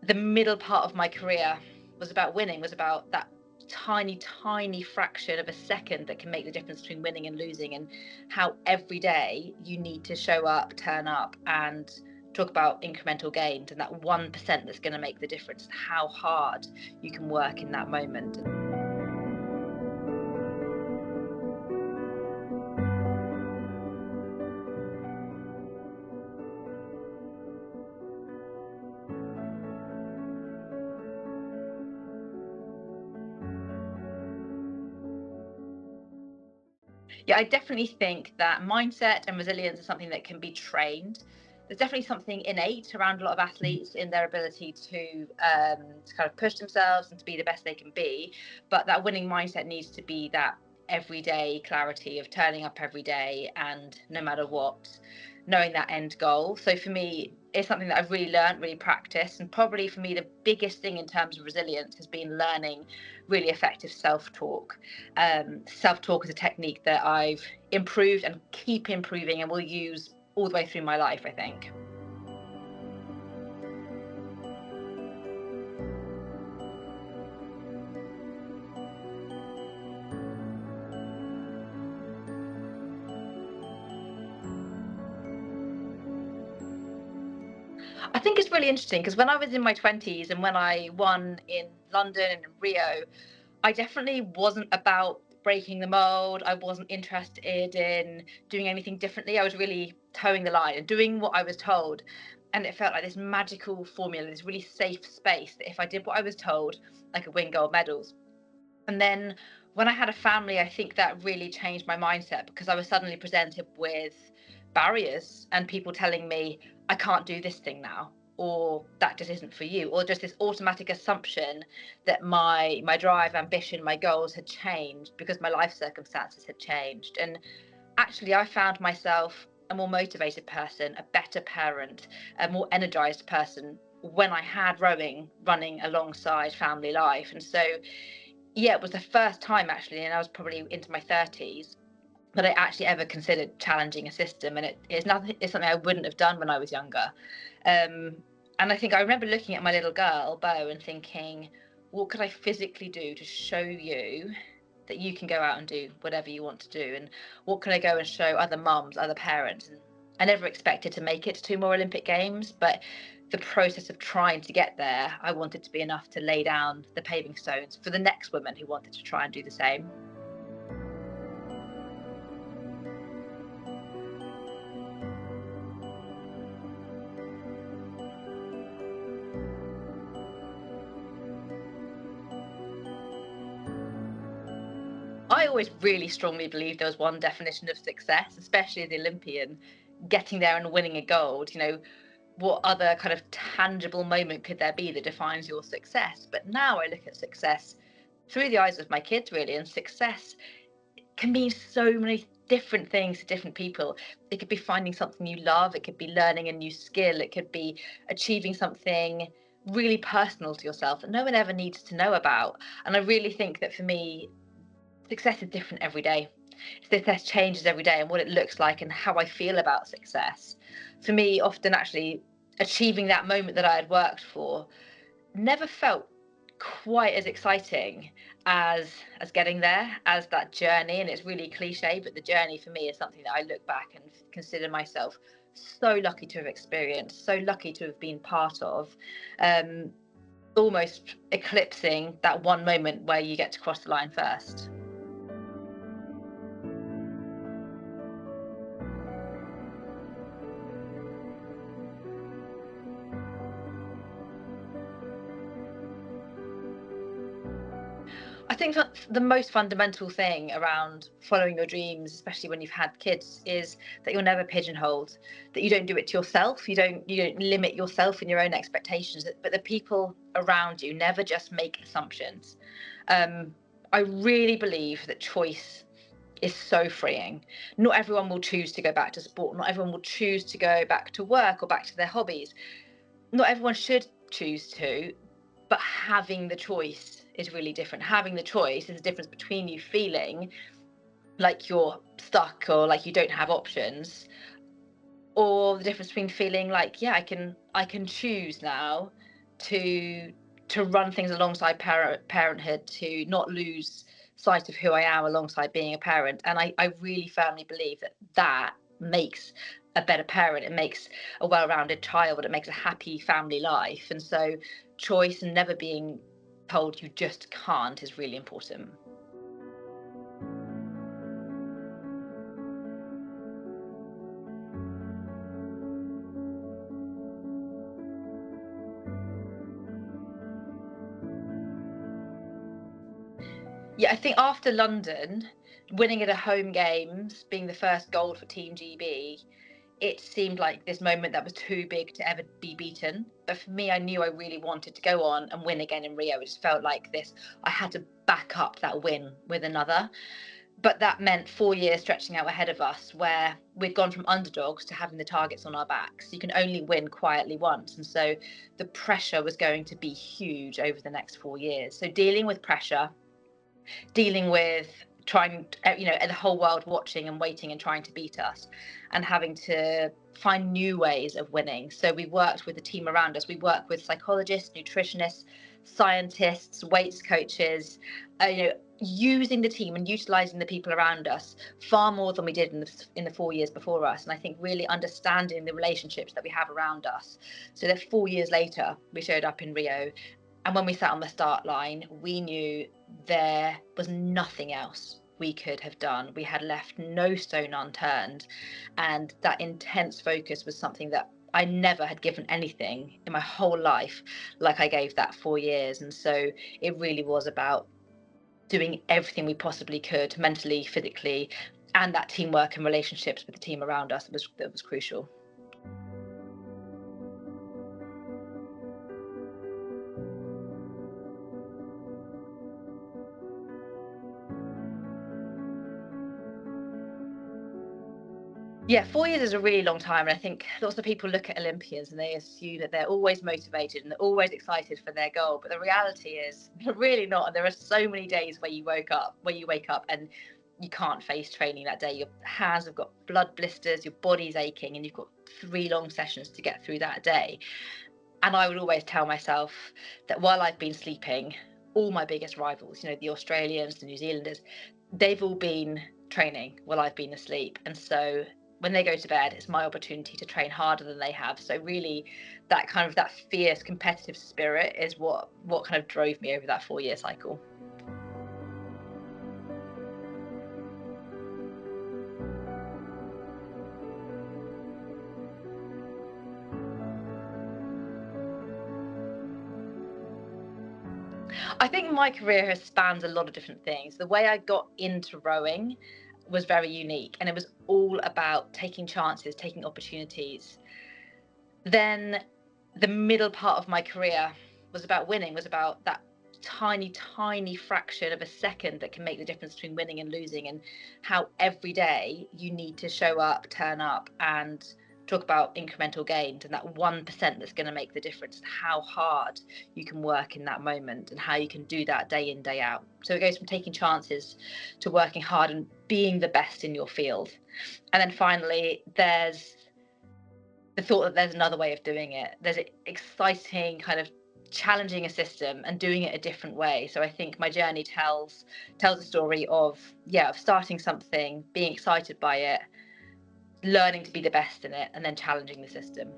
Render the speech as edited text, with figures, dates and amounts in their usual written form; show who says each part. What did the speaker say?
Speaker 1: the middle part of my career was about winning, was about that tiny fraction of a second that can make the difference between winning and losing, and how every day you need to show up, turn up, and talk about incremental gains, and that 1% that's going to make the difference, and how hard you can work in that moment. Yeah, I definitely think that mindset and resilience is something that can be trained. There's definitely something innate around a lot of athletes in their ability to kind of push themselves and to be the best they can be. But that winning mindset needs to be that everyday clarity of turning up every day and no matter what, knowing that end goal. So for me, it's something that I've really learned, really practiced. And probably for me, the biggest thing in terms of resilience has been learning really effective self-talk. Self-talk is a technique that I've improved and keep improving and will use all the way through my life, I think. I think it's really interesting because when I was in my 20s and when I won in London and Rio, I definitely wasn't about breaking the mold. I wasn't interested in doing anything differently. I was really towing the line and doing what I was told. And it felt like this magical formula, this really safe space that if I did what I was told, I could win gold medals. And then when I had a family, I think that really changed my mindset because I was suddenly presented with barriers and people telling me, I can't do this thing now, or that just isn't for you, or just this automatic assumption that my drive, ambition, my goals had changed because my life circumstances had changed. And actually, I found myself a more motivated person, a better parent, a more energized person when I had rowing running alongside family life. And so yeah, it was the first time actually, and I was probably into my 30s, that I actually ever considered challenging a system. And it's something I wouldn't have done when I was younger. And I think I remember looking at my little girl, Bo, and thinking, what could I physically do to show you that you can go out and do whatever you want to do? And what can I go and show other mums, other parents? And I never expected to make it to 2 more Olympic Games, but the process of trying to get there, I wanted to be enough to lay down the paving stones for the next woman who wanted to try and do the same. I always really strongly believe there was one definition of success, especially as the Olympian, getting there and winning a gold. What other kind of tangible moment could there be that defines your success? But now I look at success through the eyes of my kids, really, and success can mean so many different things to different people. It could be finding something you love, it could be learning a new skill, it could be achieving something really personal to yourself that no one ever needs to know about. And I really think that for me, success is different every day. Success changes every day, and what it looks like and how I feel about success. For me, often actually achieving that moment that I had worked for never felt quite as exciting as getting there, as that journey. And it's really cliche, but the journey for me is something that I look back and consider myself so lucky to have experienced, so lucky to have been part of, almost eclipsing that one moment where you get to cross the line first. I think that the most fundamental thing around following your dreams, especially when you've had kids, is that you're never pigeonholed, that you don't do it to yourself, you don't limit yourself in your own expectations, but the people around you never just make assumptions. I really believe that choice is so freeing. Not everyone will choose to go back to sport, not everyone will choose to go back to work or back to their hobbies. Not everyone should choose to, but having the choice is really different. Having the choice is the difference between you feeling like you're stuck or like you don't have options, or the difference between feeling like, yeah, I can choose now, to run things alongside parenthood, to not lose sight of who I am alongside being a parent. And I really firmly believe that that makes a better parent. It makes a well-rounded child. It makes a happy family life. And so choice and never being told you just can't is really important. Yeah, I think after London, winning at a home games, being the first gold for Team GB, it seemed like this moment that was too big to ever be beaten. But for me, I knew I really wanted to go on and win again in Rio. It just felt like this. I had to back up that win with another. But that meant 4 years stretching out ahead of us, where we'd gone from underdogs to having the targets on our backs. You can only win quietly once. And so the pressure was going to be huge over the next 4 years. So dealing with pressure, dealing with trying, the whole world watching and waiting and trying to beat us, and having to find new ways of winning. So we worked with the team around us. We worked with psychologists, nutritionists, scientists, weights coaches, using the team and utilizing the people around us far more than we did in the 4 years before us. And I think really understanding the relationships that we have around us, so that 4 years later we showed up in Rio, and when we sat on the start line, we knew there was nothing else we could have done. We had left no stone unturned. And that intense focus was something that I never had given anything in my whole life like I gave that 4 years. And so it really was about doing everything we possibly could, mentally, physically, and that teamwork and relationships with the team around us that was crucial. Yeah, 4 years is a really long time. And I think lots of people look at Olympians and they assume that they're always motivated and they're always excited for their goal. But the reality is they're really not. And there are so many days where you wake up and you can't face training that day. Your hands have got blood blisters, your body's aching, and you've got 3 long sessions to get through that day. And I would always tell myself that while I've been sleeping, all my biggest rivals, the Australians, the New Zealanders, they've all been training while I've been asleep. And so when they go to bed, it's my opportunity to train harder than they have. So really that fierce competitive spirit is what kind of drove me over that 4 year cycle. I think my career has spanned a lot of different things. The way I got into rowing was very unique, and it was all about taking chances, taking opportunities. Then the middle part of my career was about winning, was about that tiny, tiny fraction of a second that can make the difference between winning and losing, and how every day you need to show up, turn up, and talk about incremental gains, and that 1% that's going to make the difference, and how hard you can work in that moment and how you can do that day in, day out. So it goes from taking chances to working hard and being the best in your field. And then finally, there's the thought that there's another way of doing it. There's exciting kind of challenging a system and doing it a different way. So I think my journey tells a story of starting something, being excited by it, learning to be the best in it, and then challenging the system.